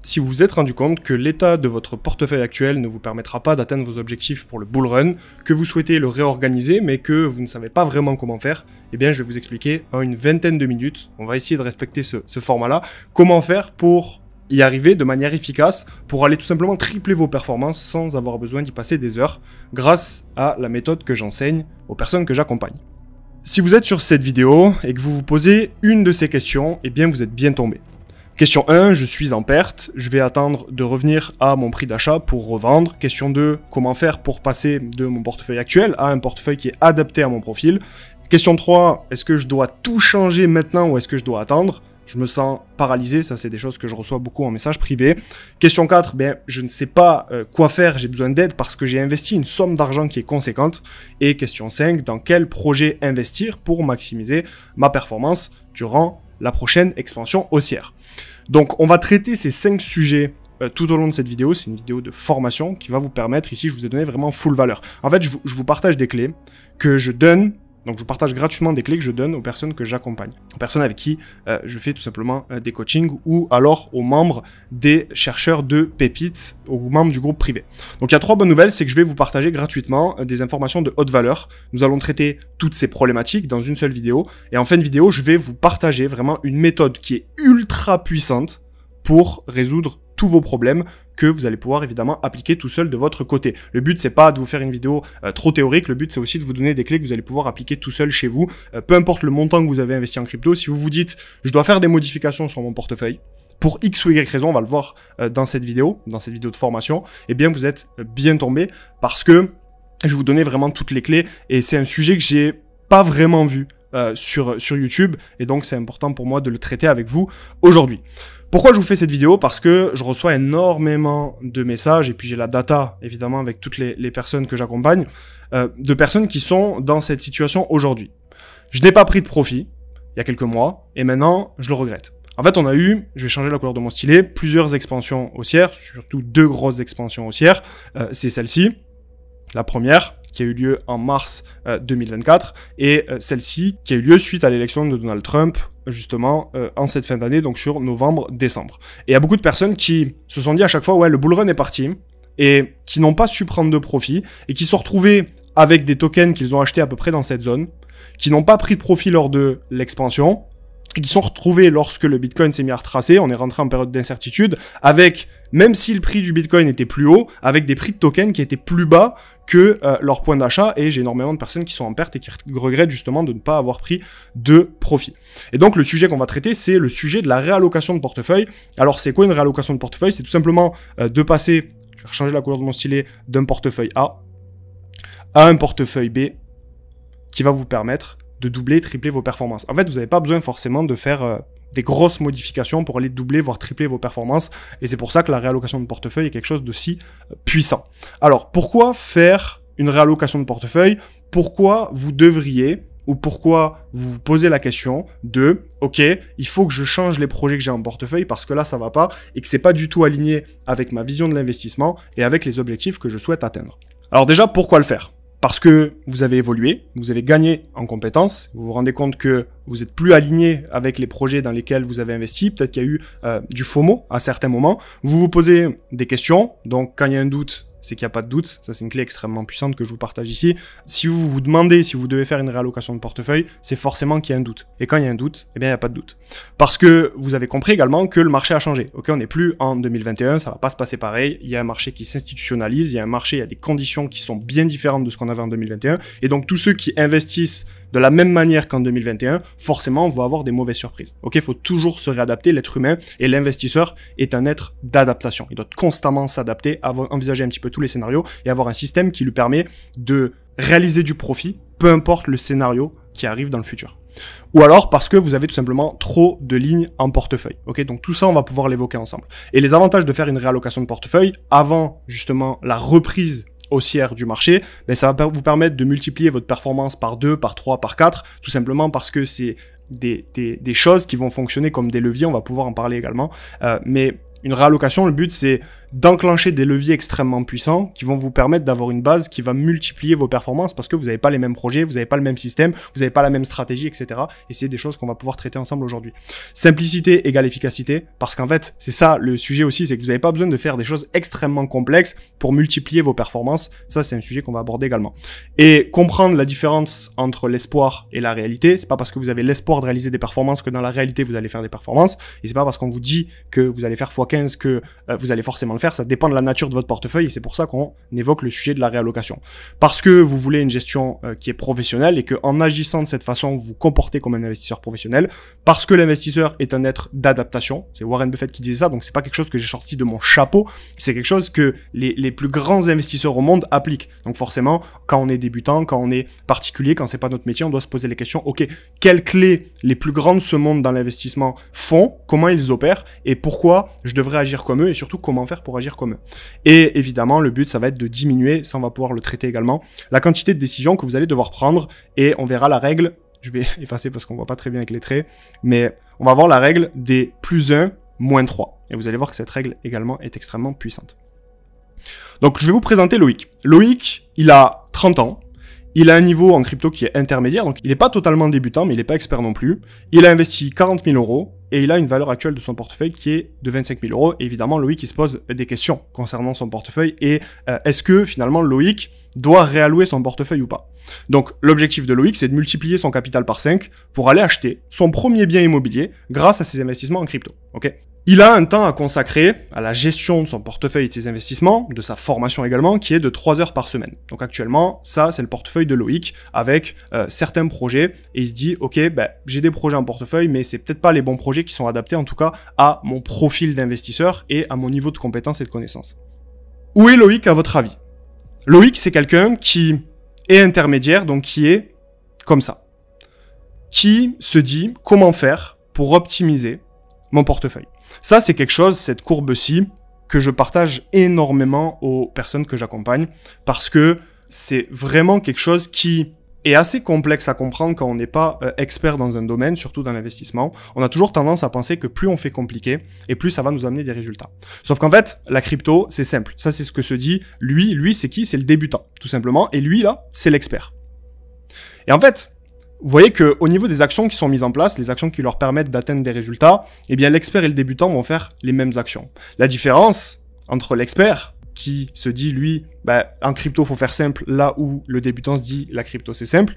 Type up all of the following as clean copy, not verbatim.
si vous vous êtes rendu compte que l'état de votre portefeuille actuel ne vous permettra pas d'atteindre vos objectifs pour le bull run, que vous souhaitez le réorganiser mais que vous ne savez pas vraiment comment faire, eh bien je vais vous expliquer en une vingtaine de minutes, on va essayer de respecter ce format-là, comment faire pour y arriver de manière efficace, pour aller tout simplement tripler vos performances sans avoir besoin d'y passer des heures, grâce à la méthode que j'enseigne aux personnes que j'accompagne. Si vous êtes sur cette vidéo et que vous vous posez une de ces questions, eh bien vous êtes bien tombé. Question 1, je suis en perte, je vais attendre de revenir à mon prix d'achat pour revendre. Question 2, comment faire pour passer de mon portefeuille actuel à un portefeuille qui est adapté à mon profil. Question 3, est-ce que je dois tout changer maintenant ou est-ce que je dois attendre? Je me sens paralysé, ça c'est des choses que je reçois beaucoup en message privé. Question 4, je ne sais pas quoi faire, j'ai besoin d'aide parce que j'ai investi une somme d'argent qui est conséquente. Et question 5, dans quel projet investir pour maximiser ma performance durant la prochaine expansion haussière. Donc on va traiter ces 5 sujets tout au long de cette vidéo. C'est une vidéo de formation qui va vous permettre, ici je vous ai donné vraiment full valeur. En fait je vous partage des clés que je donne. Donc, je vous partage gratuitement des clés que je donne aux personnes que j'accompagne, aux personnes avec qui je fais tout simplement des coachings ou alors aux membres des chercheurs de pépites, aux membres du groupe privé. Donc, il y a 3 bonnes nouvelles, c'est que je vais vous partager gratuitement des informations de haute valeur. Nous allons traiter toutes ces problématiques dans une seule vidéo. Et en fin de vidéo, je vais vous partager vraiment une méthode qui est ultra puissante pour résoudre tous vos problèmes que vous allez pouvoir évidemment appliquer tout seul de votre côté. Le but, c'est pas de vous faire une vidéo trop théorique, le but, c'est aussi de vous donner des clés que vous allez pouvoir appliquer tout seul chez vous, peu importe le montant que vous avez investi en crypto. Si vous vous dites, je dois faire des modifications sur mon portefeuille, pour X ou Y raison, on va le voir dans cette vidéo de formation, eh bien, vous êtes bien tombé parce que je vais vous donner vraiment toutes les clés et c'est un sujet que j'ai pas vraiment vu sur YouTube et donc c'est important pour moi de le traiter avec vous aujourd'hui. Pourquoi je vous fais cette vidéo? Parce que je reçois énormément de messages et puis j'ai la data évidemment avec toutes les personnes que j'accompagne, de personnes qui sont dans cette situation aujourd'hui. Je n'ai pas pris de profit il y a quelques mois et maintenant je le regrette. En fait on a eu, je vais changer la couleur de mon stylet, plusieurs expansions haussières, surtout 2 grosses expansions haussières, c'est celle-ci. La première qui a eu lieu en mars 2024 et celle-ci qui a eu lieu suite à l'élection de Donald Trump justement en cette fin d'année, donc sur novembre-décembre. Et il y a beaucoup de personnes qui se sont dit à chaque fois ouais le bull run est parti et qui n'ont pas su prendre de profit et qui se sont retrouvés avec des tokens qu'ils ont achetés à peu près dans cette zone, qui n'ont pas pris de profit lors de l'expansion et qui sont retrouvés lorsque le Bitcoin s'est mis à retracer, on est rentré en période d'incertitude, avec, même si le prix du Bitcoin était plus haut, avec des prix de tokens qui étaient plus bas que leur point d'achat, et j'ai énormément de personnes qui sont en perte et qui regrettent justement de ne pas avoir pris de profit. Et donc le sujet qu'on va traiter, c'est le sujet de la réallocation de portefeuille. Alors c'est quoi une réallocation de portefeuille? C'est tout simplement de passer, je vais changer la couleur de mon stylet, d'un portefeuille A à un portefeuille B, qui va vous permettre de doubler, tripler vos performances. En fait, vous n'avez pas besoin forcément de faire des grosses modifications pour aller doubler, voire tripler vos performances. Et c'est pour ça que la réallocation de portefeuille est quelque chose de si puissant. Alors, pourquoi faire une réallocation de portefeuille? Pourquoi vous devriez, ou pourquoi vous vous posez la question de « Ok, il faut que je change les projets que j'ai en portefeuille parce que là, ça va pas et que c'est pas du tout aligné avec ma vision de l'investissement et avec les objectifs que je souhaite atteindre. » Alors déjà, pourquoi le faire? Parce que vous avez évolué, vous avez gagné en compétences, vous vous rendez compte que vous êtes plus aligné avec les projets dans lesquels vous avez investi, peut-être qu'il y a eu du FOMO à certains moments, vous vous posez des questions, donc quand il y a un doute, c'est qu'il n'y a pas de doute, ça c'est une clé extrêmement puissante que je vous partage ici. Si vous vous demandez si vous devez faire une réallocation de portefeuille, c'est forcément qu'il y a un doute. Et quand il y a un doute, eh bien il n'y a pas de doute. Parce que vous avez compris également que le marché a changé. Ok, on n'est plus en 2021, ça va pas se passer pareil, il y a un marché qui s'institutionnalise, il y a un marché, il y a des conditions qui sont bien différentes de ce qu'on avait en 2021, et donc tous ceux qui investissent de la même manière qu'en 2021, forcément, vont avoir des mauvaises surprises. Ok, il faut toujours se réadapter, l'être humain et l'investisseur est un être d'adaptation. Il doit constamment s'adapter, envisager un petit peu tous les scénarios et avoir un système qui lui permet de réaliser du profit, peu importe le scénario qui arrive dans le futur. Ou alors parce que vous avez tout simplement trop de lignes en portefeuille. Ok, donc tout ça, on va pouvoir l'évoquer ensemble. Et les avantages de faire une réallocation de portefeuille avant justement la reprise haussière du marché, ben ça va vous permettre de multiplier votre performance par 2, par 3, par 4, tout simplement parce que c'est des choses qui vont fonctionner comme des leviers, on va pouvoir en parler également, mais Une réallocation, le but, c'est d'enclencher des leviers extrêmement puissants qui vont vous permettre d'avoir une base qui va multiplier vos performances parce que vous n'avez pas les mêmes projets, vous n'avez pas le même système, vous n'avez pas la même stratégie, etc. Et c'est des choses qu'on va pouvoir traiter ensemble aujourd'hui. Simplicité égale efficacité, parce qu'en fait, c'est ça le sujet aussi, c'est que vous n'avez pas besoin de faire des choses extrêmement complexes pour multiplier vos performances. Ça, c'est un sujet qu'on va aborder également. Et comprendre la différence entre l'espoir et la réalité, c'est pas parce que vous avez l'espoir de réaliser des performances que dans la réalité, vous allez faire des performances. Et c'est pas parce qu'on vous dit que vous allez faire x15 que vous allez forcément le faire. Ça dépend de la nature de votre portefeuille et c'est pour ça qu'on évoque le sujet de la réallocation. Parce que vous voulez une gestion qui est professionnelle et qu'en agissant de cette façon, vous vous comportez comme un investisseur professionnel. Parce que l'investisseur est un être d'adaptation. C'est Warren Buffett qui disait ça, donc c'est pas quelque chose que j'ai sorti de mon chapeau. C'est quelque chose que les plus grands investisseurs au monde appliquent. Donc forcément, quand on est débutant, quand on est particulier, quand c'est pas notre métier, on doit se poser les questions. Ok, quelles clés les plus grands de ce monde dans l'investissement font, comment ils opèrent et pourquoi je devrais agir comme eux et surtout comment faire pour agir comme eux. Et évidemment, le but, ça va être de diminuer, ça on va pouvoir le traiter également, la quantité de décisions que vous allez devoir prendre et on verra la règle, je vais effacer parce qu'on voit pas très bien avec les traits, mais on va voir la règle des +1, -3. Et vous allez voir que cette règle également est extrêmement puissante. Donc je vais vous présenter Loïc. Loïc, il a 30 ans. Il a un niveau en crypto qui est intermédiaire, donc il n'est pas totalement débutant, mais il n'est pas expert non plus. Il a investi 40 000 euros et il a une valeur actuelle de son portefeuille qui est de 25 000 euros. Et évidemment, Loïc, il se pose des questions concernant son portefeuille et est-ce que finalement Loïc doit réallouer son portefeuille ou pas. Donc l'objectif de Loïc, c'est de multiplier son capital par 5 pour aller acheter son premier bien immobilier grâce à ses investissements en crypto. Ok ? Il a un temps à consacrer à la gestion de son portefeuille et de ses investissements, de sa formation également, qui est de 3 heures par semaine. Donc actuellement, ça, c'est le portefeuille de Loïc avec certains projets. Et il se dit, ok, j'ai des projets en portefeuille, mais c'est peut-être pas les bons projets qui sont adaptés, en tout cas, à mon profil d'investisseur et à mon niveau de compétence et de connaissance. Où est Loïc à votre avis? Loïc, c'est quelqu'un qui est intermédiaire, donc qui est comme ça. Qui se dit comment faire pour optimiser mon portefeuille. Ça, c'est quelque chose, cette courbe-ci, que je partage énormément aux personnes que j'accompagne parce que c'est vraiment quelque chose qui est assez complexe à comprendre quand on n'est pas expert dans un domaine, surtout dans l'investissement. On a toujours tendance à penser que plus on fait compliqué et plus ça va nous amener des résultats. Sauf qu'en fait, la crypto, c'est simple. Ça, c'est ce que se dit. Lui, c'est qui? C'est le débutant, tout simplement. Et lui, là, c'est l'expert. Et en fait, vous voyez qu'au niveau des actions qui sont mises en place, les actions qui leur permettent d'atteindre des résultats, eh bien l'expert et le débutant vont faire les mêmes actions. La différence entre l'expert, qui se dit, lui, en crypto, faut faire simple, là où le débutant se dit, la crypto, c'est simple.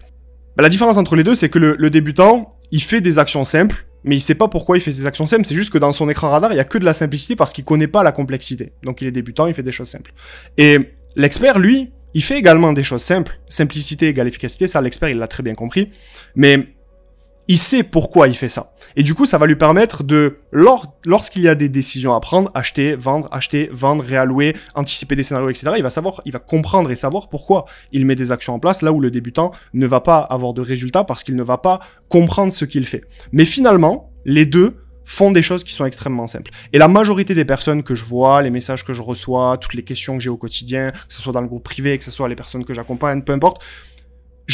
La différence entre les deux, c'est que le débutant, il fait des actions simples, mais il sait pas pourquoi il fait ces actions simples. C'est juste que dans son écran radar, il y a que de la simplicité parce qu'il connaît pas la complexité. Donc il est débutant, il fait des choses simples. Et l'expert, lui, il fait également des choses simples. Simplicité égale efficacité, ça l'expert il l'a très bien compris. Mais il sait pourquoi il fait ça. Et du coup, ça va lui permettre de, lorsqu'il y a des décisions à prendre, acheter, vendre, réallouer, anticiper des scénarios, etc. Il va comprendre et savoir pourquoi il met des actions en place là où le débutant ne va pas avoir de résultats parce qu'il ne va pas comprendre ce qu'il fait. Mais finalement, les deux font des choses qui sont extrêmement simples. Et la majorité des personnes que je vois, les messages que je reçois, toutes les questions que j'ai au quotidien, que ce soit dans le groupe privé, que ce soit les personnes que j'accompagne, peu importe,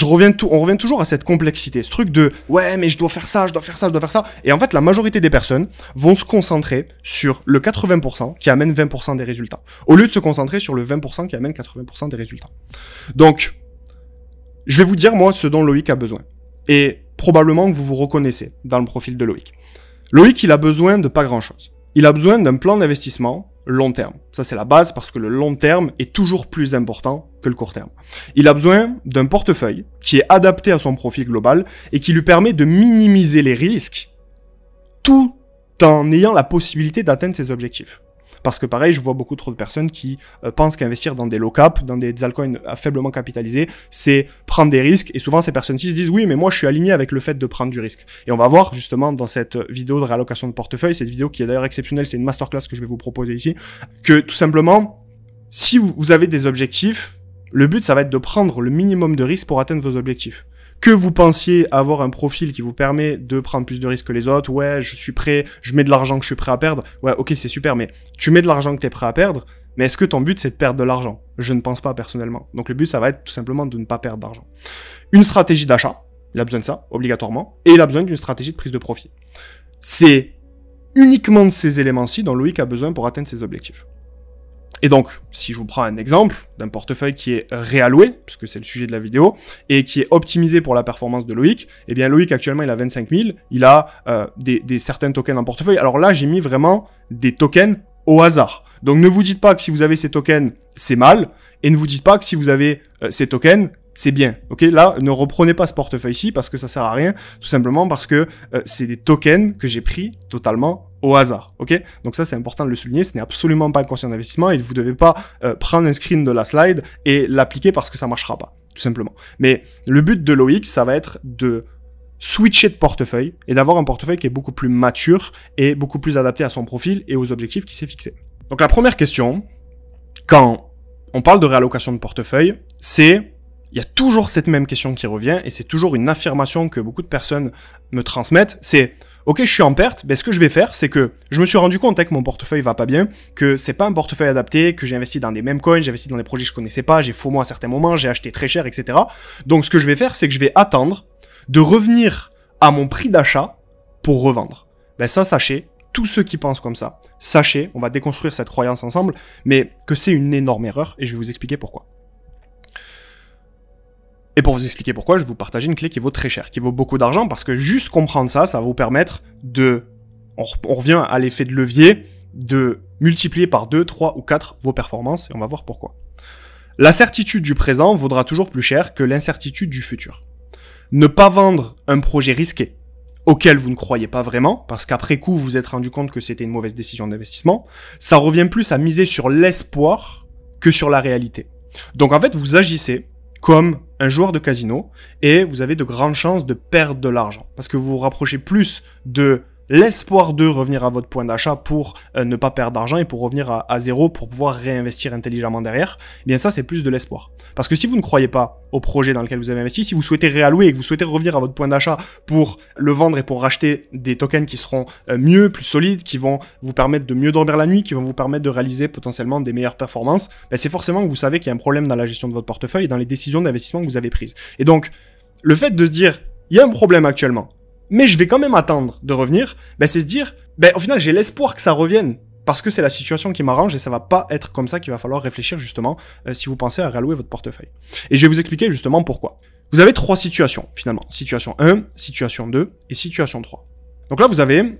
on revient toujours à cette complexité, ce truc de « ouais, mais je dois faire ça, je dois faire ça, je dois faire ça ». Et en fait, la majorité des personnes vont se concentrer sur le 80% qui amène 20% des résultats, au lieu de se concentrer sur le 20% qui amène 80% des résultats. Donc, je vais vous dire, moi, ce dont Loïc a besoin. Et probablement que vous vous reconnaissez dans le profil de Loïc. Loïc, il a besoin de pas grand-chose. Il a besoin d'un plan d'investissement long terme. Ça, c'est la base parce que le long terme est toujours plus important que le court terme. Il a besoin d'un portefeuille qui est adapté à son profil global et qui lui permet de minimiser les risques tout en ayant la possibilité d'atteindre ses objectifs. Parce que pareil, je vois beaucoup trop de personnes qui pensent qu'investir dans des low cap, dans des altcoins faiblement capitalisés, c'est prendre des risques. Et souvent, ces personnes-ci se disent « oui, mais moi, je suis aligné avec le fait de prendre du risque ». Et on va voir justement dans cette vidéo de réallocation de portefeuille, cette vidéo qui est d'ailleurs exceptionnelle, c'est une masterclass que je vais vous proposer ici, que tout simplement, si vous avez des objectifs, le but, ça va être de prendre le minimum de risques pour atteindre vos objectifs. Que vous pensiez avoir un profil qui vous permet de prendre plus de risques que les autres, ouais, je suis prêt, je mets de l'argent que je suis prêt à perdre, ouais, ok, c'est super, mais tu mets de l'argent que tu es prêt à perdre, mais est-ce que ton but, c'est de perdre de l'argent? Je ne pense pas personnellement. Donc le but, ça va être tout simplement de ne pas perdre d'argent. Une stratégie d'achat, il a besoin de ça, obligatoirement, et il a besoin d'une stratégie de prise de profit. C'est uniquement de ces éléments-ci dont Loïc a besoin pour atteindre ses objectifs. Et donc, si je vous prends un exemple d'un portefeuille qui est réalloué, puisque c'est le sujet de la vidéo, et qui est optimisé pour la performance de Loïc, eh bien Loïc actuellement il a 25 000, il a certains tokens en portefeuille. Alors là, j'ai mis vraiment des tokens au hasard. Donc ne vous dites pas que si vous avez ces tokens, c'est mal, et ne vous dites pas que si vous avez ces tokens, c'est bien. Ok, là, ne reprenez pas ce portefeuille-ci parce que ça sert à rien, tout simplement parce que c'est des tokens que j'ai pris totalement au hasard. Ok, donc ça c'est important de le souligner, ce n'est absolument pas un conseil d'investissement et vous ne devez pas prendre un screen de la slide et l'appliquer parce que ça marchera pas, tout simplement. Mais le but de Loïc, ça va être de switcher de portefeuille et d'avoir un portefeuille qui est beaucoup plus mature et beaucoup plus adapté à son profil et aux objectifs qu'il s'est fixés. Donc la première question, quand on parle de réallocation de portefeuille, c'est... Il y a toujours cette même question qui revient et c'est toujours une affirmation que beaucoup de personnes me transmettent, c'est « Ok, je suis en perte, ben ce que je vais faire, c'est que je me suis rendu compte que mon portefeuille va pas bien, que c'est pas un portefeuille adapté, que j'ai investi dans des mêmes coins, j'ai investi dans des projets que je connaissais pas, j'ai FOMO à certains moments, j'ai acheté très cher, etc. Donc ce que je vais faire, c'est que je vais attendre de revenir à mon prix d'achat pour revendre. » Ben ça, sachez, tous ceux qui pensent comme ça, sachez, on va déconstruire cette croyance ensemble, mais que c'est une énorme erreur et je vais vous expliquer pourquoi. Et pour vous expliquer pourquoi, je vais vous partager une clé qui vaut très cher, qui vaut beaucoup d'argent, parce que juste comprendre ça, ça va vous permettre de... On revient à l'effet de levier, de multiplier par 2, 3 ou 4 vos performances, et on va voir pourquoi. La certitude du présent vaudra toujours plus cher que l'incertitude du futur. Ne pas vendre un projet risqué, auquel vous ne croyez pas vraiment, parce qu'après coup, vous vous êtes rendu compte que c'était une mauvaise décision d'investissement, ça revient plus à miser sur l'espoir que sur la réalité. Donc en fait, vous agissez comme un joueur de casino, et vous avez de grandes chances de perdre de l'argent, parce que vous vous rapprochez plus de l'espoir de revenir à votre point d'achat pour ne pas perdre d'argent et pour revenir à zéro pour pouvoir réinvestir intelligemment derrière, eh bien ça c'est plus de l'espoir. Parce que si vous ne croyez pas au projet dans lequel vous avez investi, si vous souhaitez réallouer et que vous souhaitez revenir à votre point d'achat pour le vendre et pour racheter des tokens qui seront mieux, plus solides, qui vont vous permettre de mieux dormir la nuit, qui vont vous permettre de réaliser potentiellement des meilleures performances, ben c'est forcément que vous savez qu'il y a un problème dans la gestion de votre portefeuille et dans les décisions d'investissement que vous avez prises. Et donc, le fait de se dire, il y a un problème actuellement, mais je vais quand même attendre de revenir, ben c'est se dire, ben au final j'ai l'espoir que ça revienne, parce que c'est la situation qui m'arrange et ça va pas être comme ça qu'il va falloir réfléchir justement si vous pensez à réallouer votre portefeuille. Et je vais vous expliquer justement pourquoi. Vous avez 3 situations finalement, situation 1, situation 2 et situation 3. Donc là vous avez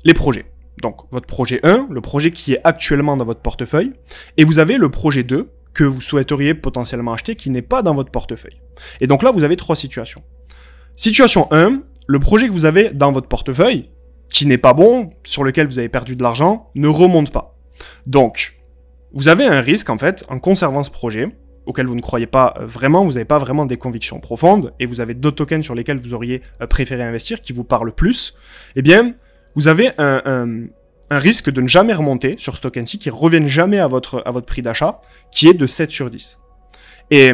les projets. Donc votre projet 1, le projet qui est actuellement dans votre portefeuille, et vous avez le projet 2 que vous souhaiteriez potentiellement acheter qui n'est pas dans votre portefeuille. Et donc là vous avez 3 situations. Situation 1, le projet que vous avez dans votre portefeuille, qui n'est pas bon, sur lequel vous avez perdu de l'argent, ne remonte pas. Donc, vous avez un risque, en fait, en conservant ce projet, auquel vous ne croyez pas vraiment, vous n'avez pas vraiment des convictions profondes, et vous avez d'autres tokens sur lesquels vous auriez préféré investir, qui vous parlent plus, eh bien, vous avez un risque de ne jamais remonter sur ce token-ci, qui ne revienne jamais à votre prix d'achat, qui est de 7 sur 10. Et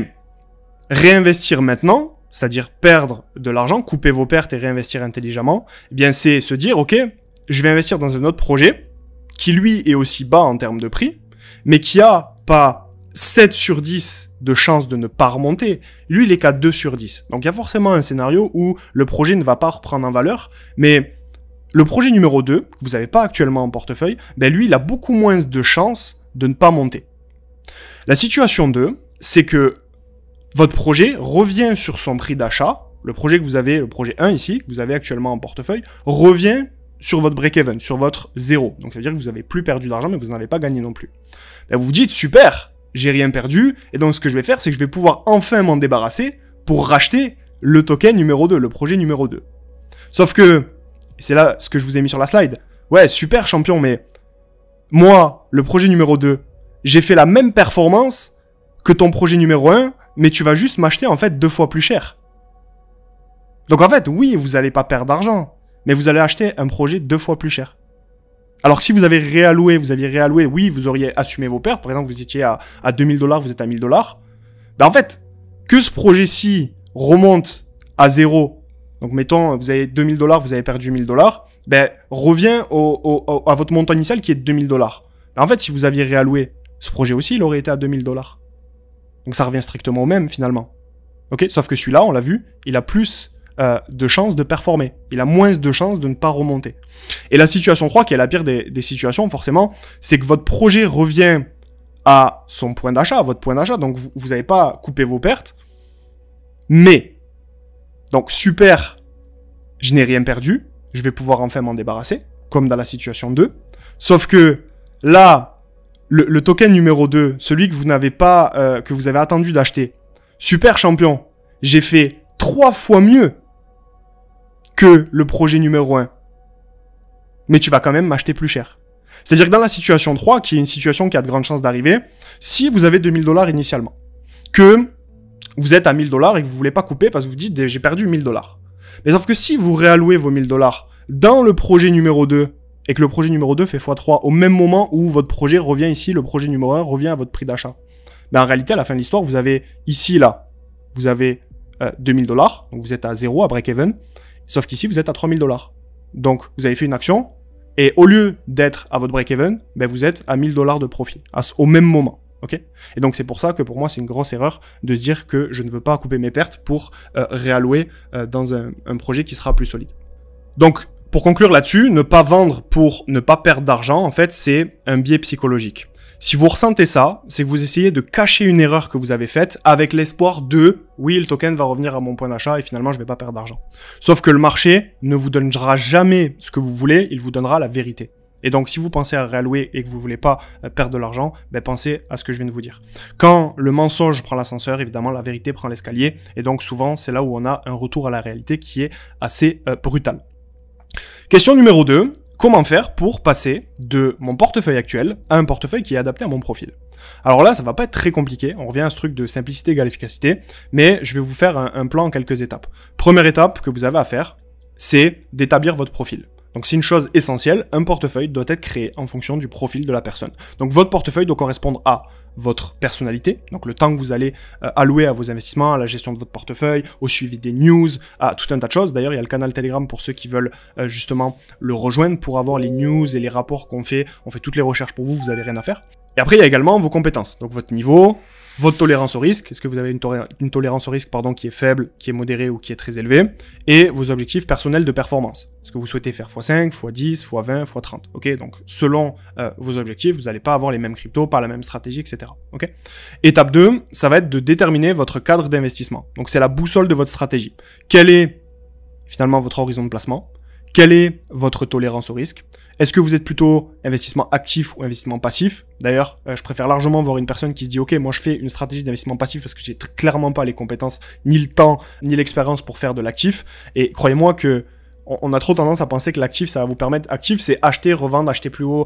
réinvestir maintenant, c'est-à-dire perdre de l'argent, couper vos pertes et réinvestir intelligemment, eh bien c'est se dire, ok, je vais investir dans un autre projet, qui lui est aussi bas en termes de prix, mais qui a pas 7 sur 10 de chance de ne pas remonter, lui il est qu'à 2 sur 10. Donc il y a forcément un scénario où le projet ne va pas reprendre en valeur, mais le projet numéro 2, que vous n'avez pas actuellement en portefeuille, ben lui il a beaucoup moins de chances de ne pas monter. La situation 2, c'est que votre projet revient sur son prix d'achat, le projet que vous avez, le projet 1 ici, que vous avez actuellement en portefeuille, revient sur votre break-even, sur votre 0. Donc ça veut dire que vous n'avez plus perdu d'argent, mais vous n'avez pas gagné non plus. Ben vous vous dites, super, j'ai rien perdu, et donc ce que je vais faire, c'est que je vais pouvoir enfin m'en débarrasser pour racheter le token numéro 2, le projet numéro 2. Sauf que, c'est là ce que je vous ai mis sur la slide, ouais, super champion, mais moi, le projet numéro 2, j'ai fait la même performance que ton projet numéro 1, mais tu vas juste m'acheter en fait 2 fois plus cher. Donc en fait, oui, vous n'allez pas perdre d'argent, mais vous allez acheter un projet 2 fois plus cher. Alors que si vous aviez réalloué, oui, vous auriez assumé vos pertes. Par exemple, vous étiez à 2000 $, vous êtes à 1000 $. Ben en fait, que ce projet-ci remonte à 0, donc mettons, vous avez 2000 $, vous avez perdu 1000 $, ben revient à votre montant initial qui est de 2000 $. Ben en fait, si vous aviez réalloué, ce projet aussi, il aurait été à 2000 $. Donc ça revient strictement au même finalement. Ok, sauf que celui-là, on l'a vu, il a plus de chances de performer. Il a moins de chances de ne pas remonter. Et la situation 3, qui est la pire des situations, forcément, c'est que votre projet revient à son point d'achat, à votre point d'achat. Donc, vous n'avez pas coupé vos pertes. Mais, donc, super, je n'ai rien perdu. Je vais pouvoir enfin m'en débarrasser, comme dans la situation 2. Sauf que, là, le token numéro 2, celui que vous n'avez pas, que vous avez attendu d'acheter, super champion, j'ai fait 3 fois mieux que le projet numéro 1. Mais tu vas quand même m'acheter plus cher. C'est-à-dire que dans la situation 3, qui est une situation qui a de grandes chances d'arriver, si vous avez 2000 $ initialement, que vous êtes à 1000 $ et que vous voulez pas couper parce que vous dites j'ai perdu 1000 $. Mais sauf que si vous réallouez vos 1000 $ dans le projet numéro 2 et que le projet numéro 2 fait x3 au même moment où votre projet revient ici, le projet numéro 1 revient à votre prix d'achat. Ben en réalité, à la fin de l'histoire, vous avez ici, là, vous avez 2000 $, donc vous êtes à 0, à break-even, sauf qu'ici, vous êtes à 3000 $. Donc, vous avez fait une action, et au lieu d'être à votre break-even, ben vous êtes à 1000 $ de profit, au même moment. Okay, et donc c'est pour ça que pour moi c'est une grosse erreur de se dire que je ne veux pas couper mes pertes pour réallouer dans un projet qui sera plus solide. Donc pour conclure là-dessus, ne pas vendre pour ne pas perdre d'argent, en fait c'est un biais psychologique. Si vous ressentez ça, c'est que vous essayez de cacher une erreur que vous avez faite avec l'espoir de « oui, le token va revenir à mon point d'achat et finalement je vais pas perdre d'argent ». Sauf que le marché ne vous donnera jamais ce que vous voulez, il vous donnera la vérité. Et donc si vous pensez à réallouer et que vous voulez pas perdre de l'argent, ben pensez à ce que je viens de vous dire. Quand le mensonge prend l'ascenseur, évidemment la vérité prend l'escalier, et donc souvent c'est là où on a un retour à la réalité qui est assez brutal. Question numéro 2. Comment faire pour passer de mon portefeuille actuel à un portefeuille qui est adapté à mon profil? Alors là, ça va pas être très compliqué, on revient à ce truc de simplicité égale efficacité, mais je vais vous faire un plan en quelques étapes. Première étape que vous avez à faire, c'est d'établir votre profil. Donc c'est une chose essentielle, un portefeuille doit être créé en fonction du profil de la personne. Donc votre portefeuille doit correspondre à votre personnalité, donc le temps que vous allez allouer à vos investissements, à la gestion de votre portefeuille, au suivi des news, à tout un tas de choses. D'ailleurs, il y a le canal Telegram pour ceux qui veulent justement le rejoindre pour avoir les news et les rapports qu'on fait. On fait toutes les recherches pour vous, vous n'avez rien à faire. Et après, il y a également vos compétences, donc votre niveau, votre tolérance au risque, est-ce que vous avez une tolérance au risque qui est faible, qui est modérée ou qui est très élevée, et vos objectifs personnels de performance. Est-ce que vous souhaitez faire x5, x10, x20, x30, ok? Donc selon vos objectifs, vous n'allez pas avoir les mêmes cryptos, pas la même stratégie, etc. ok? Étape 2, ça va être de déterminer votre cadre d'investissement. Donc c'est la boussole de votre stratégie. Quel est finalement votre horizon de placement? Quelle est votre tolérance au risque? Est-ce que vous êtes plutôt investissement actif ou investissement passif? D'ailleurs, je préfère largement voir une personne qui se dit « Ok, moi je fais une stratégie d'investissement passif parce que j'ai clairement pas les compétences, ni le temps, ni l'expérience pour faire de l'actif. » Et croyez-moi que on a trop tendance à penser que l'actif, ça va vous permettre... Actif, c'est acheter, revendre, acheter plus haut,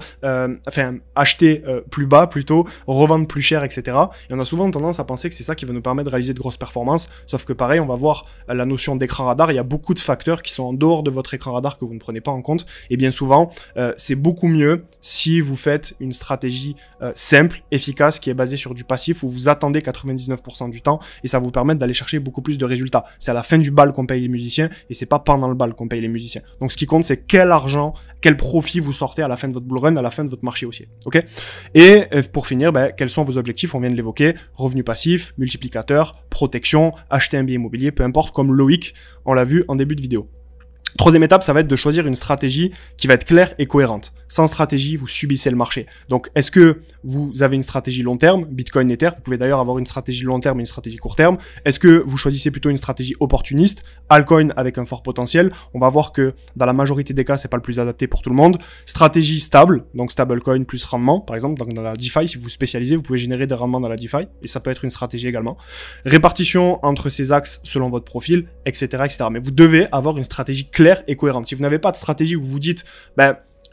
acheter plus bas plutôt, revendre plus cher, etc. Et on a souvent tendance à penser que c'est ça qui va nous permettre de réaliser de grosses performances. Sauf que pareil, on va voir la notion d'écran radar. Il y a beaucoup de facteurs qui sont en dehors de votre écran radar que vous ne prenez pas en compte. Et bien souvent, c'est beaucoup mieux si vous faites une stratégie simple, efficace, qui est basée sur du passif où vous attendez 99% du temps et ça va vous permettre d'aller chercher beaucoup plus de résultats. C'est à la fin du bal qu'on paye les musiciens et c'est pas pendant le bal qu'on paye les musiciens. Donc ce qui compte, c'est quel argent, quel profit vous sortez à la fin de votre bull run, à la fin de votre marché haussier. Ok? Et pour finir, quels sont vos objectifs? On vient de l'évoquer, revenu passif, multiplicateur, protection, acheter un bien immobilier, peu importe, comme Loïc, on l'a vu en début de vidéo. Troisième étape, ça va être de choisir une stratégie qui va être claire et cohérente. Sans stratégie, vous subissez le marché. Donc, est-ce que vous avez une stratégie long terme, Bitcoin, Ether? Vous pouvez d'ailleurs avoir une stratégie long terme et une stratégie court terme. Est-ce que vous choisissez plutôt une stratégie opportuniste, altcoin avec un fort potentiel? On va voir que dans la majorité des cas, c'est pas le plus adapté pour tout le monde. Stratégie stable, donc stablecoin plus rendement, par exemple. Donc dans la DeFi, si vous vous spécialisez, vous pouvez générer des rendements dans la DeFi et ça peut être une stratégie également. Répartition entre ces axes selon votre profil, etc., etc. Mais vous devez avoir une stratégie claire et cohérente. Si vous n'avez pas de stratégie où vous dites,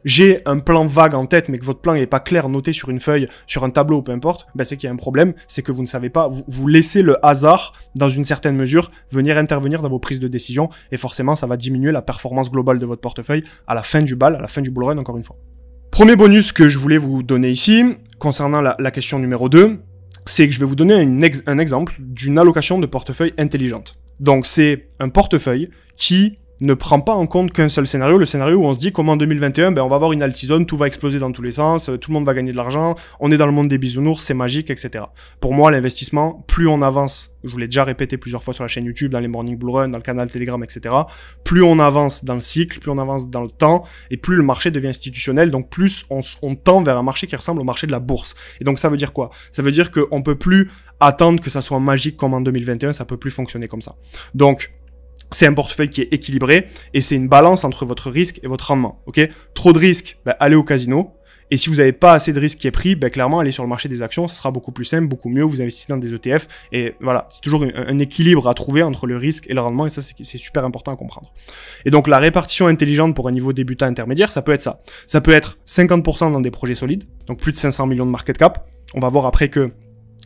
j'ai un plan vague en tête, mais que votre plan n'est pas clair, noté sur une feuille, sur un tableau, peu importe, c'est qu'il y a un problème, c'est que vous ne savez pas, vous laissez le hasard, dans une certaine mesure, venir intervenir dans vos prises de décision, et forcément, ça va diminuer la performance globale de votre portefeuille à la fin du bal, à la fin du bull run, encore une fois. Premier bonus que je voulais vous donner ici, concernant la question numéro 2, c'est que je vais vous donner un exemple d'une allocation de portefeuille intelligente. Donc, c'est un portefeuille qui ne prend pas en compte qu'un seul scénario, le scénario où on se dit comment en 2021, ben, on va avoir une alt season, tout va exploser dans tous les sens, tout le monde va gagner de l'argent, on est dans le monde des bisounours, c'est magique, etc. Pour moi, l'investissement, plus on avance, je vous l'ai déjà répété plusieurs fois sur la chaîne YouTube, dans les Morning Bull Run, dans le canal Telegram, etc., plus on avance dans le cycle, plus on avance dans le temps, et plus le marché devient institutionnel, donc plus on tend vers un marché qui ressemble au marché de la bourse. Et donc ça veut dire quoi? Ça veut dire qu'on peut plus attendre que ça soit magique comme en 2021, ça peut plus fonctionner comme ça. Donc, c'est un portefeuille qui est équilibré et c'est une balance entre votre risque et votre rendement. Ok, trop de risques, ben, allez au casino. Et si vous n'avez pas assez de risques qui est pris, ben, clairement, allez sur le marché des actions, ça sera beaucoup plus simple, beaucoup mieux. Vous investissez dans des ETF et voilà, c'est toujours un équilibre à trouver entre le risque et le rendement et ça, c'est super important à comprendre. Et donc, la répartition intelligente pour un niveau débutant intermédiaire, ça peut être ça. Ça peut être 50% dans des projets solides, donc plus de 500 millions de market cap. On va voir après que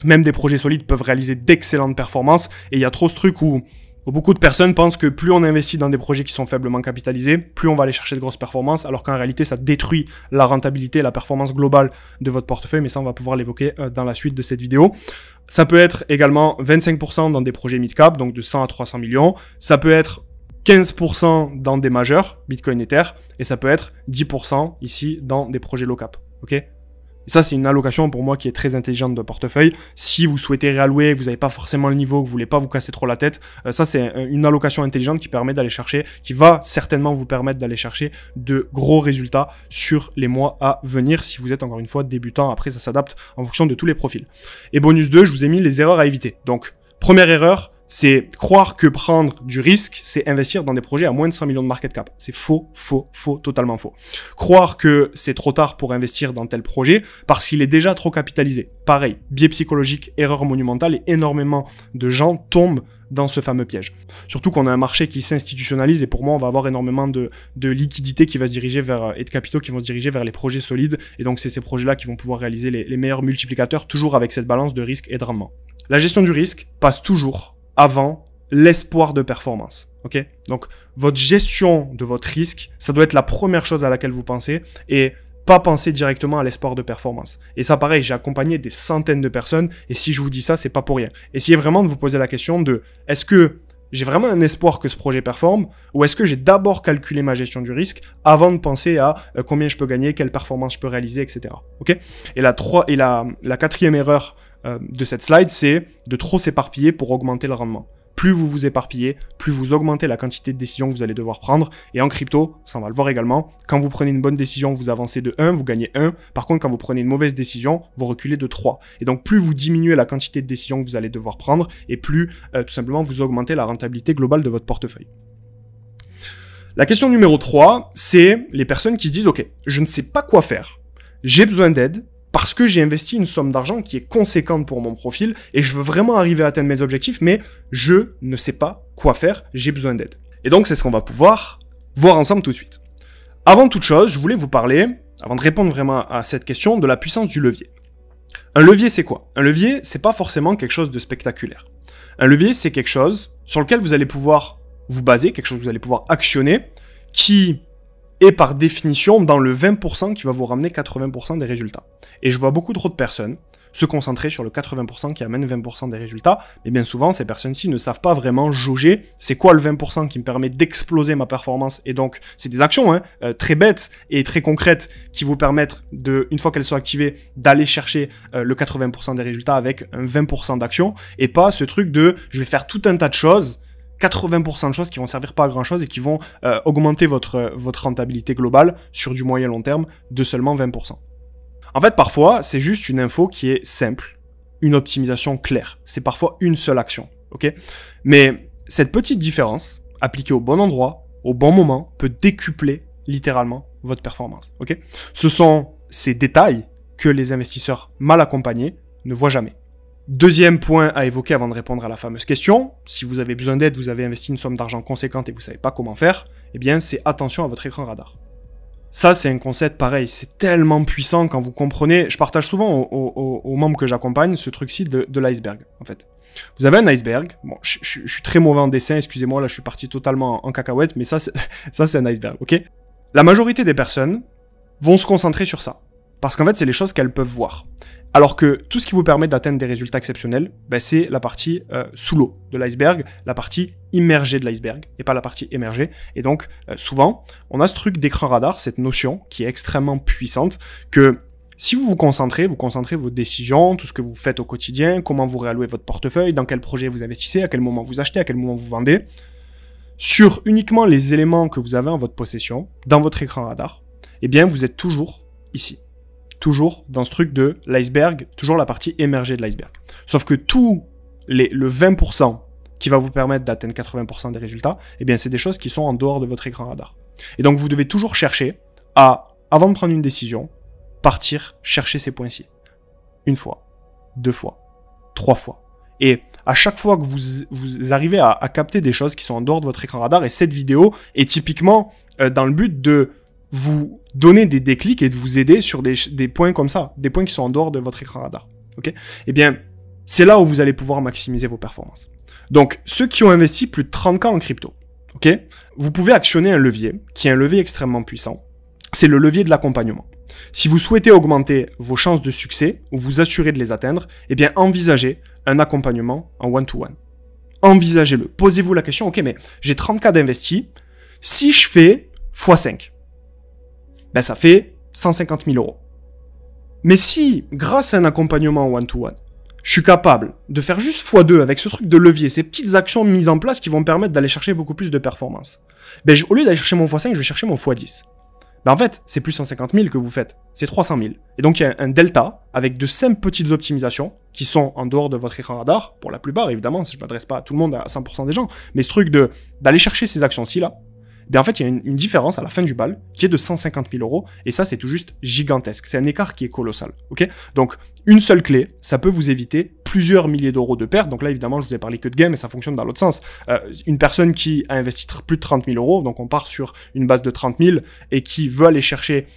même des projets solides peuvent réaliser d'excellentes performances et il y a trop ce truc où beaucoup de personnes pensent que plus on investit dans des projets qui sont faiblement capitalisés, plus on va aller chercher de grosses performances, alors qu'en réalité, ça détruit la rentabilité, la performance globale de votre portefeuille, mais ça, on va pouvoir l'évoquer dans la suite de cette vidéo. Ça peut être également 25% dans des projets mid-cap, donc de 100 à 300 millions. Ça peut être 15% dans des majeurs, Bitcoin, Ether, et ça peut être 10% ici dans des projets low-cap, ok ? Et ça, c'est une allocation pour moi qui est très intelligente de portefeuille. Si vous souhaitez réallouer, que vous n'avez pas forcément le niveau, que vous voulez pas vous casser trop la tête, ça, c'est une allocation intelligente qui permet d'aller chercher, qui va certainement vous permettre d'aller chercher de gros résultats sur les mois à venir si vous êtes encore une fois débutant. Après, ça s'adapte en fonction de tous les profils. Et bonus 2, je vous ai mis les erreurs à éviter. Donc, première erreur, c'est croire que prendre du risque, c'est investir dans des projets à moins de 100 millions de market cap. C'est faux, faux, faux, totalement faux. Croire que c'est trop tard pour investir dans tel projet parce qu'il est déjà trop capitalisé. Pareil, biais psychologique, erreur monumentale et énormément de gens tombent dans ce fameux piège. Surtout qu'on a un marché qui s'institutionnalise et pour moi, on va avoir énormément de liquidités qui va se diriger vers, et de capitaux qui vont se diriger vers les projets solides. Et donc, c'est ces projets-là qui vont pouvoir réaliser les meilleurs multiplicateurs, toujours avec cette balance de risque et de rendement. La gestion du risque passe toujours avant l'espoir de performance. Ok ? Donc, votre gestion de votre risque, ça doit être la première chose à laquelle vous pensez et pas penser directement à l'espoir de performance. Et ça, pareil, j'ai accompagné des centaines de personnes et si je vous dis ça, c'est pas pour rien. Essayez vraiment de vous poser la question de est-ce que j'ai vraiment un espoir que ce projet performe ou est-ce que j'ai d'abord calculé ma gestion du risque avant de penser à combien je peux gagner, quelle performance je peux réaliser, etc. Ok ? Et la quatrième erreur de cette slide, c'est de trop s'éparpiller pour augmenter le rendement. Plus vous vous éparpillez, plus vous augmentez la quantité de décisions que vous allez devoir prendre. Et en crypto, ça on va le voir également, quand vous prenez une bonne décision, vous avancez de 1, vous gagnez 1. Par contre, quand vous prenez une mauvaise décision, vous reculez de 3. Et donc, plus vous diminuez la quantité de décisions que vous allez devoir prendre, et plus, tout simplement, vous augmentez la rentabilité globale de votre portefeuille. La question numéro 3, c'est les personnes qui se disent « Ok, je ne sais pas quoi faire, j'ai besoin d'aide, parce que j'ai investi une somme d'argent qui est conséquente pour mon profil et je veux vraiment arriver à atteindre mes objectifs, mais je ne sais pas quoi faire, j'ai besoin d'aide. » Et donc, c'est ce qu'on va pouvoir voir ensemble tout de suite. Avant toute chose, je voulais vous parler, avant de répondre vraiment à cette question, de la puissance du levier. Un levier, c'est quoi? Un levier, c'est pas forcément quelque chose de spectaculaire. Un levier, c'est quelque chose sur lequel vous allez pouvoir vous baser, quelque chose que vous allez pouvoir actionner, qui est par définition dans le 20% qui va vous ramener 80% des résultats. Et je vois beaucoup trop de personnes se concentrer sur le 80% qui amène 20% des résultats, mais bien souvent, ces personnes-ci ne savent pas vraiment jauger c'est quoi le 20% qui me permet d'exploser ma performance. Et donc, c'est des actions très bêtes et très concrètes qui vous permettent, une fois qu'elles sont activées, d'aller chercher le 80% des résultats avec un 20% d'actions, et pas ce truc de « je vais faire tout un tas de choses », 80% de choses qui vont servir pas à grand chose et qui vont augmenter votre rentabilité globale sur du moyen long terme de seulement 20%. En fait, parfois, c'est juste une info qui est simple, une optimisation claire. C'est parfois une seule action, ok ? Mais cette petite différence, appliquée au bon endroit, au bon moment, peut décupler littéralement votre performance, ok ? Ce sont ces détails que les investisseurs mal accompagnés ne voient jamais. Deuxième point à évoquer avant de répondre à la fameuse question, si vous avez besoin d'aide, vous avez investi une somme d'argent conséquente et vous ne savez pas comment faire, eh bien c'est attention à votre écran radar. Ça, c'est un concept pareil, c'est tellement puissant quand vous comprenez, je partage souvent aux membres que j'accompagne ce truc-ci de l'iceberg, en fait. Vous avez un iceberg, bon, je suis très mauvais en dessin, excusez-moi, là je suis parti totalement en cacahuète, mais ça c'est un iceberg, ok ? La majorité des personnes vont se concentrer sur ça, parce qu'en fait c'est les choses qu'elles peuvent voir. Alors que tout ce qui vous permet d'atteindre des résultats exceptionnels, ben, c'est la partie sous l'eau de l'iceberg, la partie immergée de l'iceberg et pas la partie émergée. Et donc, souvent, on a ce truc d'écran radar, cette notion qui est extrêmement puissante, que si vous vous concentrez vos décisions, tout ce que vous faites au quotidien, comment vous réallouez votre portefeuille, dans quel projet vous investissez, à quel moment vous achetez, à quel moment vous vendez, sur uniquement les éléments que vous avez en votre possession, dans votre écran radar, eh bien, vous êtes toujours ici. Toujours dans ce truc de l'iceberg, toujours la partie émergée de l'iceberg. Sauf que le 20% qui va vous permettre d'atteindre 80% des résultats, eh bien, c'est des choses qui sont en dehors de votre écran radar. Et donc, vous devez toujours chercher à, avant de prendre une décision, partir chercher ces points-ci. Une fois, 2 fois, 3 fois. Et à chaque fois que vous arrivez à capter des choses qui sont en dehors de votre écran radar, et cette vidéo est typiquement dans le but de vous donner des déclics et de vous aider sur des points comme ça, des points qui sont en dehors de votre écran radar. Ok ? Eh bien, c'est là où vous allez pouvoir maximiser vos performances. Donc, ceux qui ont investi plus de 30K en crypto, ok ? Vous pouvez actionner un levier, qui est un levier extrêmement puissant. C'est le levier de l'accompagnement. Si vous souhaitez augmenter vos chances de succès ou vous assurer de les atteindre, eh bien, envisagez un accompagnement en one-to-one. Envisagez-le. Posez-vous la question, ok, mais j'ai 30K d'investis. Si je fais x5, ben ça fait 150 000 euros. Mais si, grâce à un accompagnement en one-to-one, je suis capable de faire juste x2 avec ce truc de levier, ces petites actions mises en place qui vont me permettre d'aller chercher beaucoup plus de performance, ben, au lieu d'aller chercher mon x5, je vais chercher mon x10. Ben en fait, c'est plus 150 000 que vous faites, c'est 300 000. Et donc il y a un delta avec de simples petites optimisations qui sont en dehors de votre écran radar, pour la plupart évidemment, si je ne m'adresse pas à tout le monde, à 100% des gens, mais ce truc d'aller chercher ces actions-ci là, ben en fait il y a une différence à la fin du bal qui est de 150 000 euros, et ça c'est tout juste gigantesque, c'est un écart qui est colossal, ok ? Donc une seule clé, ça peut vous éviter plusieurs milliers d'euros de pertes. Donc là évidemment je vous ai parlé que de gain, mais ça fonctionne dans l'autre sens. Une personne qui a investi plus de 30 000 euros, donc on part sur une base de 30 000 et qui veut aller chercher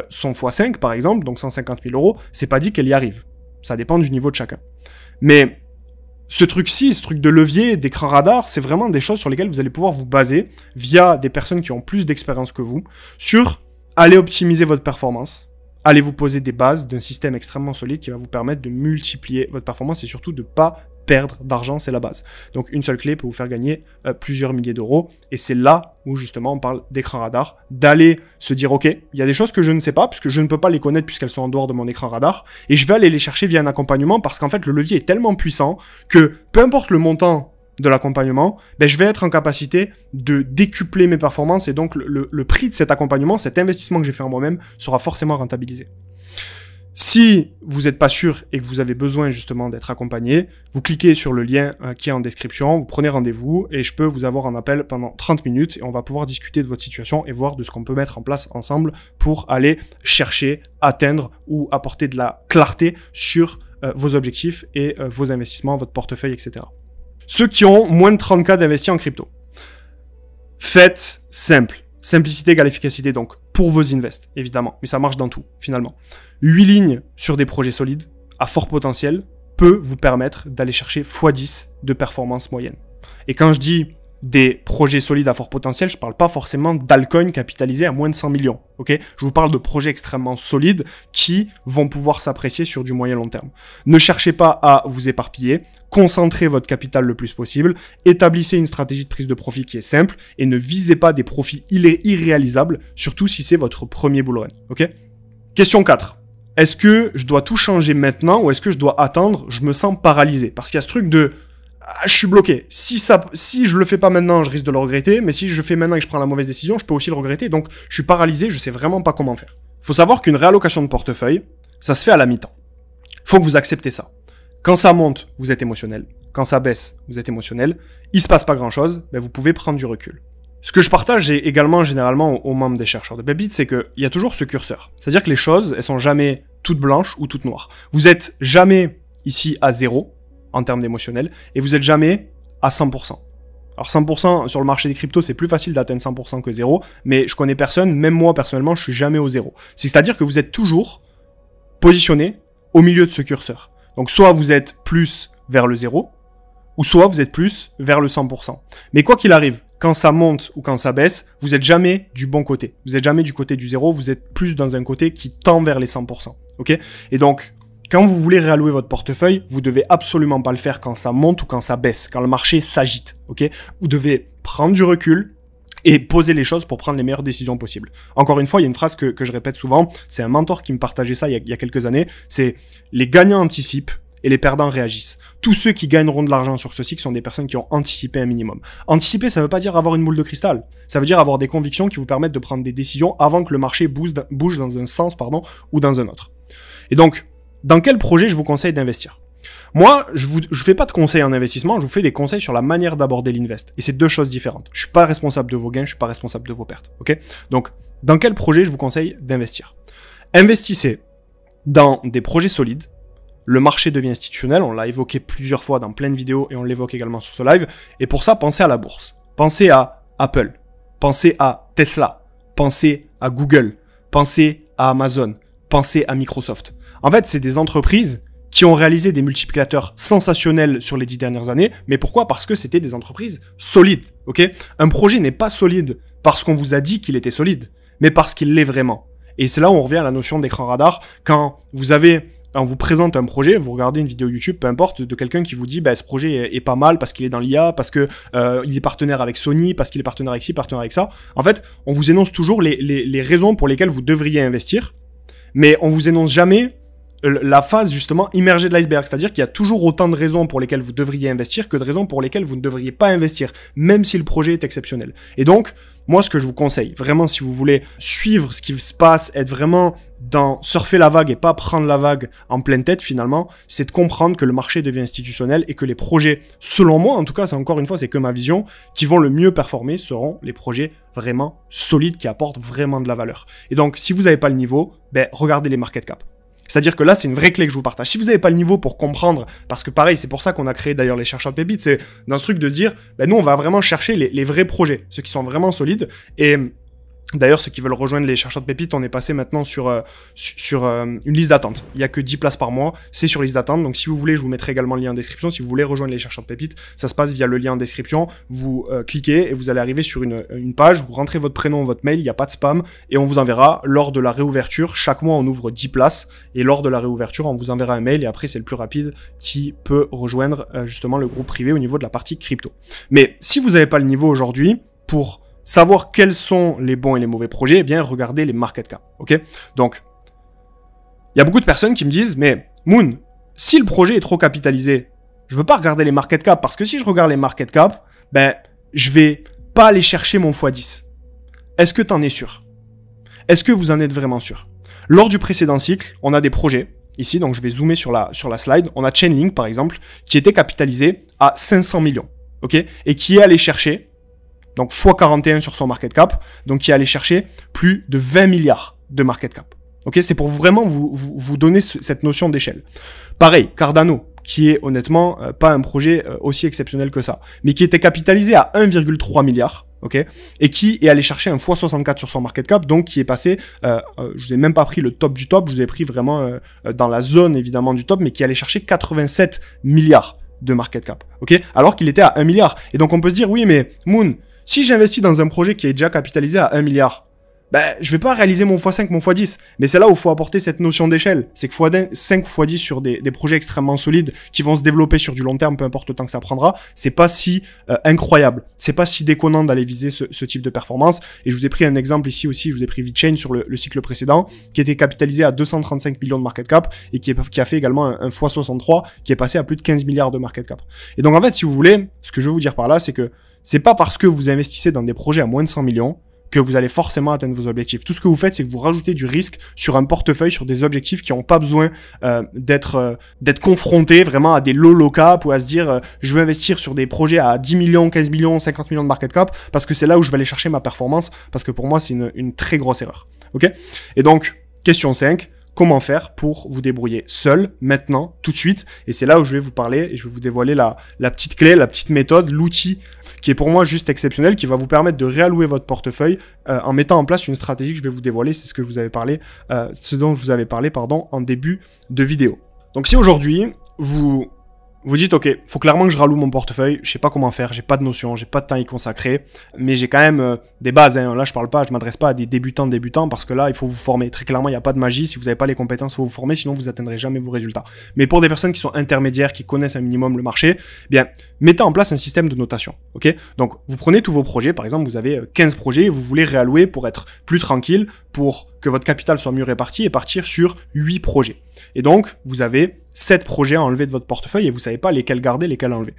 son x5 par exemple, donc 150 000 euros, c'est pas dit qu'elle y arrive. Ça dépend du niveau de chacun. Mais ce truc-ci, ce truc de levier, d'écran radar, c'est vraiment des choses sur lesquelles vous allez pouvoir vous baser via des personnes qui ont plus d'expérience que vous sur aller optimiser votre performance, allez vous poser des bases d'un système extrêmement solide qui va vous permettre de multiplier votre performance et surtout de ne pas perdre d'argent, c'est la base. Donc une seule clé peut vous faire gagner plusieurs milliers d'euros, et c'est là où justement on parle d'écran radar, d'aller se dire ok, il y a des choses que je ne sais pas puisque je ne peux pas les connaître puisqu'elles sont en dehors de mon écran radar, et je vais aller les chercher via un accompagnement parce qu'en fait le levier est tellement puissant que peu importe le montant de l'accompagnement, ben, je vais être en capacité de décupler mes performances, et donc le prix de cet accompagnement, cet investissement que j'ai fait en moi-même sera forcément rentabilisé. Si vous n'êtes pas sûr et que vous avez besoin justement d'être accompagné, vous cliquez sur le lien qui est en description, vous prenez rendez-vous et je peux vous avoir en appel pendant 30 minutes et on va pouvoir discuter de votre situation et voir de ce qu'on peut mettre en place ensemble pour aller chercher, atteindre ou apporter de la clarté sur vos objectifs et vos investissements, votre portefeuille, etc. Ceux qui ont moins de 30K d'investis en crypto, faites simple. Simplicité égale efficacité, donc pour vos invests, évidemment, mais ça marche dans tout, finalement. 8 lignes sur des projets solides, à fort potentiel, peut vous permettre d'aller chercher x10 de performance moyenne. Et quand je dis des projets solides à fort potentiel, je ne parle pas forcément d'altcoins capitalisés à moins de 100 millions, ok ? Je vous parle de projets extrêmement solides qui vont pouvoir s'apprécier sur du moyen long terme. Ne cherchez pas à vous éparpiller, concentrez votre capital le plus possible, établissez une stratégie de prise de profit qui est simple et ne visez pas des profits irréalisables, surtout si c'est votre premier bull run, ok ? Question 4. Est-ce que je dois tout changer maintenant ou est-ce que je dois attendre ? Je me sens paralysé parce qu'il y a ce truc de je suis bloqué. Si je le fais pas maintenant, je risque de le regretter, mais si je le fais maintenant et que je prends la mauvaise décision, je peux aussi le regretter. Donc, je suis paralysé, je sais vraiment pas comment faire. Faut savoir qu'une réallocation de portefeuille, ça se fait à la mi-temps. Faut que vous acceptez ça. Quand ça monte, vous êtes émotionnel. Quand ça baisse, vous êtes émotionnel. Il se passe pas grand-chose, ben vous pouvez prendre du recul. Ce que je partage également généralement aux membres des chercheurs de Bybit, c'est qu'il y a toujours ce curseur. C'est-à-dire que les choses, elles sont jamais toutes blanches ou toutes noires. Vous êtes jamais ici à 0 en termes d'émotionnel, et vous n'êtes jamais à 100%. Alors 100% sur le marché des cryptos, c'est plus facile d'atteindre 100% que 0, mais je connais personne, même moi personnellement, je suis jamais au 0. C'est-à-dire que vous êtes toujours positionné au milieu de ce curseur. Donc soit vous êtes plus vers le 0, ou soit vous êtes plus vers le 100%. Mais quoi qu'il arrive, quand ça monte ou quand ça baisse, vous n'êtes jamais du bon côté. Vous n'êtes jamais du côté du 0, vous êtes plus dans un côté qui tend vers les 100%. Ok ? Et donc, quand vous voulez réallouer votre portefeuille, vous devez absolument pas le faire quand ça monte ou quand ça baisse, quand le marché s'agite, ok? Vous devez prendre du recul et poser les choses pour prendre les meilleures décisions possibles. Encore une fois, il y a une phrase que je répète souvent, c'est un mentor qui me partageait ça il y a quelques années, c'est « les gagnants anticipent et les perdants réagissent ». Tous ceux qui gagneront de l'argent sur ce cycle sont des personnes qui ont anticipé un minimum. Anticiper, ça veut pas dire avoir une boule de cristal, ça veut dire avoir des convictions qui vous permettent de prendre des décisions avant que le marché bouge dans un sens, ou dans un autre. Et donc, dans quel projet je vous conseille d'investir ? Moi, je fais pas de conseils en investissement, je vous fais des conseils sur la manière d'aborder l'invest. Et c'est deux choses différentes. Je suis pas responsable de vos gains, je suis pas responsable de vos pertes. Ok ? Donc, dans quel projet je vous conseille d'investir ? Investissez dans des projets solides. Le marché devient institutionnel, on l'a évoqué plusieurs fois dans plein de vidéos et on l'évoque également sur ce live. Et pour ça, pensez à la bourse. Pensez à Apple. Pensez à Tesla. Pensez à Google. Pensez à Amazon. Pensez à Microsoft. En fait, c'est des entreprises qui ont réalisé des multiplicateurs sensationnels sur les 10 dernières années. Mais pourquoi ? Parce que c'était des entreprises solides, ok ? Un projet n'est pas solide parce qu'on vous a dit qu'il était solide, mais parce qu'il l'est vraiment. Et c'est là où on revient à la notion d'écran radar. Quand on vous présente un projet, vous regardez une vidéo YouTube, peu importe, de quelqu'un qui vous dit ce projet est pas mal parce qu'il est dans l'IA, parce que il est partenaire avec Sony, parce qu'il est partenaire avec ci, partenaire avec ça. En fait, on vous énonce toujours les raisons pour lesquelles vous devriez investir, mais on vous énonce jamais la phase justement immergée de l'iceberg, c'est-à-dire qu'il y a toujours autant de raisons pour lesquelles vous devriez investir que de raisons pour lesquelles vous ne devriez pas investir, même si le projet est exceptionnel. Et donc, moi, ce que je vous conseille, vraiment, si vous voulez suivre ce qui se passe, être vraiment dans surfer la vague et pas prendre la vague en pleine tête, finalement, c'est de comprendre que le marché devient institutionnel et que les projets, selon moi, en tout cas, c'est encore une fois, c'est que ma vision, qui vont le mieux performer seront les projets vraiment solides qui apportent vraiment de la valeur. Et donc, si vous n'avez pas le niveau, regardez les market cap. C'est-à-dire que là, c'est une vraie clé que je vous partage. Si vous n'avez pas le niveau pour comprendre, parce que pareil, c'est pour ça qu'on a créé d'ailleurs les chercheurs de pépites, c'est dans ce truc de se dire, nous, on va vraiment chercher les vrais projets, ceux qui sont vraiment solides. Et d'ailleurs, ceux qui veulent rejoindre les chercheurs de pépites, on est passé maintenant sur une liste d'attente. Il n'y a que 10 places par mois, c'est sur liste d'attente. Donc si vous voulez, je vous mettrai également le lien en description. Si vous voulez rejoindre les chercheurs de pépites, ça se passe via le lien en description. Vous cliquez et vous allez arriver sur une page, vous rentrez votre prénom, votre mail, il n'y a pas de spam, et on vous enverra lors de la réouverture. Chaque mois, on ouvre 10 places, et lors de la réouverture, on vous enverra un mail, et après, c'est le plus rapide qui peut rejoindre justement le groupe privé au niveau de la partie crypto. Mais si vous n'avez pas le niveau aujourd'hui, pour savoir quels sont les bons et les mauvais projets, eh bien, regardez les market cap, ok ? Donc, il y a beaucoup de personnes qui me disent, mais Moon, si le projet est trop capitalisé, je veux pas regarder les market cap, parce que si je regarde les market cap, je vais pas aller chercher mon x10. Est-ce que t'en es sûr ? Est-ce que vous en êtes vraiment sûr ? Lors du précédent cycle, on a des projets, ici, donc je vais zoomer sur la slide, on a Chainlink, par exemple, qui était capitalisé à 500 millions, ok ? Et qui est allé chercher, donc x41 sur son market cap, donc qui est allé chercher plus de 20 milliards de market cap. Ok, c'est pour vraiment vous donner cette notion d'échelle. Pareil, Cardano, qui est honnêtement pas un projet aussi exceptionnel que ça, mais qui était capitalisé à 1,3 milliard, ok, et qui est allé chercher un x64 sur son market cap, donc qui est passé, je vous ai même pas pris le top du top, je vous ai pris vraiment dans la zone évidemment du top, mais qui est allé chercher 87 milliards de market cap, ok, alors qu'il était à 1 milliard. Et donc on peut se dire, oui, mais Moon, si j'investis dans un projet qui est déjà capitalisé à 1 milliard, je vais pas réaliser mon x5, mon x10. Mais c'est là où il faut apporter cette notion d'échelle. C'est que x5, x10 sur des projets extrêmement solides qui vont se développer sur du long terme, peu importe le temps que ça prendra, c'est pas si incroyable. C'est pas si déconnant d'aller viser ce type de performance. Et je vous ai pris un exemple ici aussi, je vous ai pris VeChain sur le cycle précédent, qui était capitalisé à 235 millions de market cap et qui a fait également un x63 qui est passé à plus de 15 milliards de market cap. Et donc en fait, si vous voulez, ce que je veux vous dire par là, c'est que c'est pas parce que vous investissez dans des projets à moins de 100 millions que vous allez forcément atteindre vos objectifs. Tout ce que vous faites, c'est que vous rajoutez du risque sur un portefeuille, sur des objectifs qui n'ont pas besoin d'être confrontés vraiment à des low cap ou à se dire je veux investir sur des projets à 10 millions, 15 millions, 50 millions de market cap parce que c'est là où je vais aller chercher ma performance parce que pour moi, c'est une très grosse erreur. Ok ? Et donc, question 5. Comment faire pour vous débrouiller seul, maintenant, tout de suite. Et c'est là où je vais vous parler et je vais vous dévoiler la petite clé, la petite méthode, l'outil qui est pour moi juste exceptionnel, qui va vous permettre de réallouer votre portefeuille en mettant en place une stratégie que je vais vous dévoiler. C'est ce que je vous avais parlé, ce dont je vous avais parlé, en début de vidéo. Donc si aujourd'hui, vous Vous dites, ok, faut clairement que je ralloue mon portefeuille, je sais pas comment faire, j'ai pas de notion, j'ai pas de temps à y consacrer, mais j'ai quand même des bases, hein. Là je m'adresse pas à des débutants parce que là il faut vous former. Très clairement, il n'y a pas de magie, si vous n'avez pas les compétences, il faut vous former, sinon vous atteindrez jamais vos résultats. Mais pour des personnes qui sont intermédiaires, qui connaissent un minimum le marché, eh bien, mettez en place un système de notation, ok? Donc, vous prenez tous vos projets, par exemple, vous avez 15 projets, vous voulez réallouer pour être plus tranquille, pour que votre capital soit mieux réparti et partir sur 8 projets. Et donc, vous avez 7 projets à enlever de votre portefeuille et vous savez pas lesquels garder, lesquels enlever.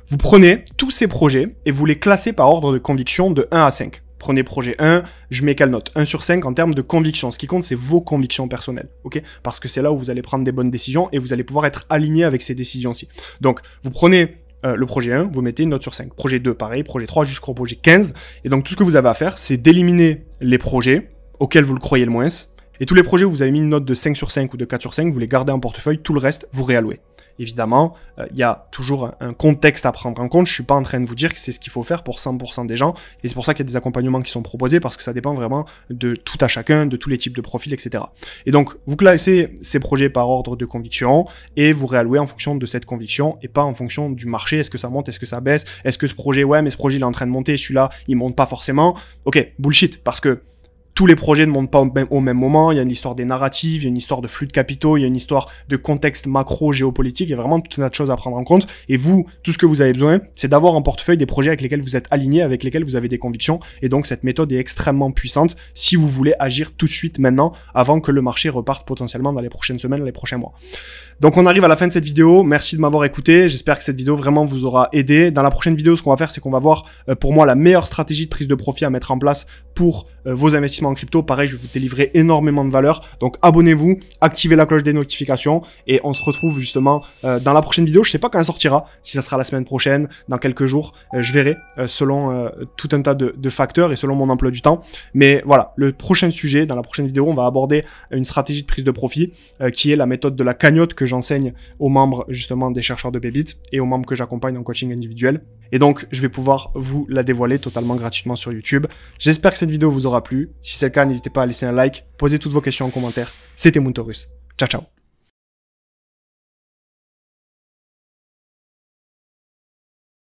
Vous prenez tous ces projets et vous les classez par ordre de conviction de 1 à 5. Prenez projet 1, je mets quelle note? 1 sur 5 en termes de conviction. Ce qui compte, c'est vos convictions personnelles, ok? Parce que c'est là où vous allez prendre des bonnes décisions et vous allez pouvoir être aligné avec ces décisions-ci. Donc, vous prenez le projet 1, vous mettez une note sur 5. Projet 2, pareil. Projet 3 jusqu'au projet 15. Et donc, tout ce que vous avez à faire, c'est d'éliminer les projets auxquels vous le croyez le moins. Et tous les projets où vous avez mis une note de 5 sur 5 ou de 4 sur 5, vous les gardez en portefeuille. Tout le reste, vous réallouez. Évidemment, il y a toujours un contexte à prendre en compte. Je suis pas en train de vous dire que c'est ce qu'il faut faire pour 100% des gens. Et c'est pour ça qu'il y a des accompagnements qui sont proposés, parce que ça dépend vraiment de tout à chacun, de tous les types de profils, etc. Et donc, vous classez ces projets par ordre de conviction et vous réallouez en fonction de cette conviction et pas en fonction du marché. Est-ce que ça monte? Est-ce que ça baisse? Est-ce que ce projet, ouais, mais ce projet il est en train de monter, celui-là, il monte pas forcément. Ok, bullshit, parce que tous les projets ne montent pas au même moment, il y a une histoire des narratives, il y a une histoire de flux de capitaux, il y a une histoire de contexte macro-géopolitique, il y a vraiment tout un tas de choses à prendre en compte. Et vous, tout ce que vous avez besoin, c'est d'avoir en portefeuille des projets avec lesquels vous êtes aligné, avec lesquels vous avez des convictions. Et donc, cette méthode est extrêmement puissante si vous voulez agir tout de suite maintenant, avant que le marché reparte potentiellement dans les prochaines semaines, les prochains mois. Donc, on arrive à la fin de cette vidéo. Merci de m'avoir écouté. J'espère que cette vidéo vraiment vous aura aidé. Dans la prochaine vidéo, ce qu'on va faire, c'est qu'on va voir pour moi la meilleure stratégie de prise de profit à mettre en place pour vos investissements en crypto. Pareil, je vais vous délivrer énormément de valeur. Donc, abonnez-vous, activez la cloche des notifications et on se retrouve justement dans la prochaine vidéo. Je sais pas quand elle sortira, si ça sera la semaine prochaine, dans quelques jours, je verrai selon tout un tas de facteurs et selon mon emploi du temps. Mais voilà, le prochain sujet, dans la prochaine vidéo, on va aborder une stratégie de prise de profit qui est la méthode de la cagnotte que j'enseigne aux membres justement des chercheurs de pépites et aux membres que j'accompagne en coaching individuel. Et donc, je vais pouvoir vous la dévoiler totalement gratuitement sur YouTube. J'espère que cette vidéo vous aura plu. Si c'est le cas, n'hésitez pas à laisser un like, posez toutes vos questions en commentaire. C'était Moon Taurus. Ciao, ciao.